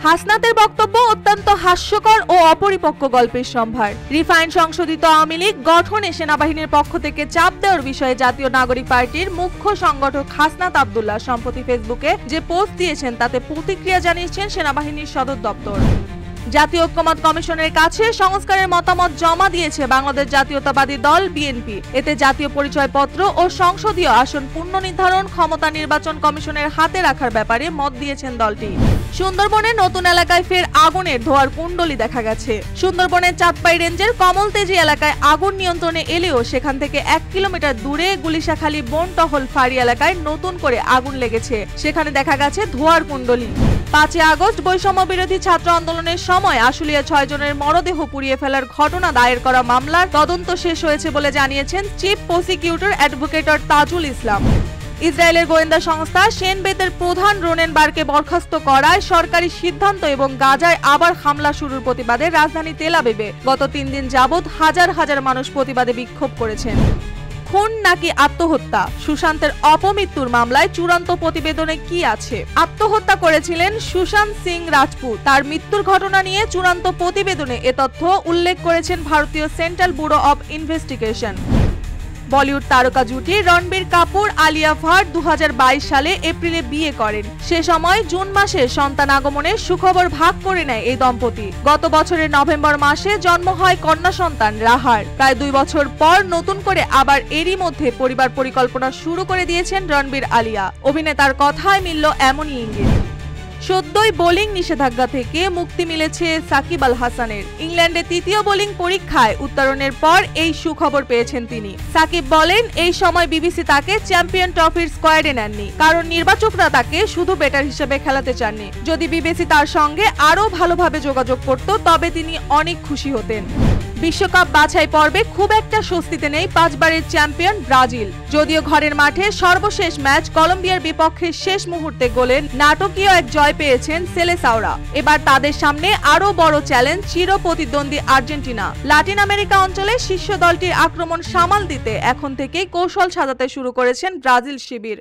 হাসনাতের বক্তব্য অত্যন্ত হাস্যকর ও অপরিপক্ক গল্পের সম্ভার। রিফাইন্ড সংশোধিত আওয়ামী লীগ গঠনে সেনাবাহিনীর পক্ষ থেকে চাপ দেওয়ার বিষয়ে জাতীয় নাগরিক পার্টির মুখ্য সংগঠক হাসনাত আব্দুল্লাহ সম্প্রতি ফেসবুকে যে পোস্ট দিয়েছেন তাতে প্রতিক্রিয়া জানিয়েছেন সেনাবাহিনীর সদর দপ্তর। জাতীয় ঐক্যমত্য কমিশনের কাছে সংস্কারের মতামত জমা দিয়েছে বাংলাদেশ জাতীয়তাবাদী দল বিএনপি। এতে জাতীয় পরিচয়পত্র ও সংসদীয় আসন পুনর্নির্ধারণ ক্ষমতা নির্বাচন কমিশনের হাতে রাখার ব্যাপারে মত দিয়েছেন দলটি। সুন্দরবনে নতুন এলাকায় ফের আগুনের ধোঁয়ার কুণ্ডলী দেখা গেছে। সুন্দরবনের চাঁদপাই রেঞ্জের কমলতেজি এলাকায় আগুন নিয়ন্ত্রণে এলেও সেখান থেকে 1 কিলোমিটার দূরে গুলিশাখালী বনটহল ফাঁড়ি এলাকায় নতুন করে আগুন লেগেছে। সেখানে দেখা গেছে ধোঁয়ার কুণ্ডলী। 5 আগস্ট বৈষম্য বিরোধী ছাত্র আন্দোলনের সময় আশুলিয়া 6 জনের মরদেহ পুড়িয়ে ফেলার ঘটনা দায়ের করা মামলার তদন্ত শেষ হয়েছে বলে জানিয়েছেন চিফ প্রসিকিউটর অ্যাডভোকেটর তাজুল ইসলাম। ইসরায়েলের গোয়েন্দা সংস্থা শেনবেতের প্রধান রোনেন বারকে বরখাস্ত করায় সরকারি সিদ্ধান্ত এবং গাজায় আবার হামলা শুরুর প্রতিবাদে রাজধানী তেল আবিবে গত 3 দিন যাবৎ হাজার হাজার মানুষ প্রতিবাদে বিক্ষোভ করেছেন। খুন নাকি আত্মহত্যা? সুশান্তের অপমৃত্যুর মামলায় চূড়ান্ত প্রতিবেদনে কি আছে? আত্মহত্যা করেছিলেন সুশান্ত সিং রাজপুত। তার মৃত্যুর ঘটনা নিয়ে চূড়ান্ত প্রতিবেদনে এ তথ্য উল্লেখ করেছেন ভারতীয় central bureau of investigation. Bollywood তারকা জুটি রণবীর কাপুর আলিয়া ভাট 2022 সালে এপ্রিলে বিয়ে করেন। সে সময় জুন মাসে সন্তান আগমনের সুখবর ভাগ করে নেয় এই দম্পতি। গত বছরের নভেম্বর মাসে জন্ম হয় কন্যা সন্তান রাহার। প্রায় 2 বছর পর নতুন করে আবার এরই মধ্যে পরিবার পরিকল্পনা শুরু করে দিয়েছেন রণবীর আলিয়া। অভিনেতার কথায় মিলল এমনই ইঙ্গিত। সদ্যই বোলিং নিষেধাজ্ঞা থেকে মুক্তি মিলেছে সাকিব আল হাসানের। ইংল্যান্ডে 3য় বোলিং পরীক্ষায় উত্তরণের পর এই সুখবর পেয়েছেন তিনি। সাকিব বলেন, এই সময় বিবিসি তাকে চ্যাম্পিয়ন ট্রফির স্কোয়াডে নেননি, কারণ নির্বাচকরা তাকে শুধু ব্যাটার হিসেবে খেলাতে চাননি। যদি বিবিসি তার সঙ্গে আরও ভালোভাবে যোগাযোগ করত তবে তিনি অনেক খুশি হতেন। বিশ্বকাপ বাছাই পর্বে খুব একটা স্বস্তিতে নেই 5 বারের চ্যাম্পিয়ন ব্রাজিল। যদিও ঘরের মাঠে সর্বশেষ ম্যাচ কলম্বিয়ার বিপক্ষে শেষ মুহূর্তে গোলে নাটকীয় এক জয় পেয়েছেন সেলেসাওরা। এবার তাদের সামনে আরও বড় চ্যালেঞ্জ চির প্রতিদ্বন্দ্বী আর্জেন্টিনা। লাতিন আমেরিকা অঞ্চলে শীর্ষ দলটির আক্রমণ সামাল দিতে এখন থেকেই কৌশল সাজাতে শুরু করেছেন ব্রাজিল শিবির।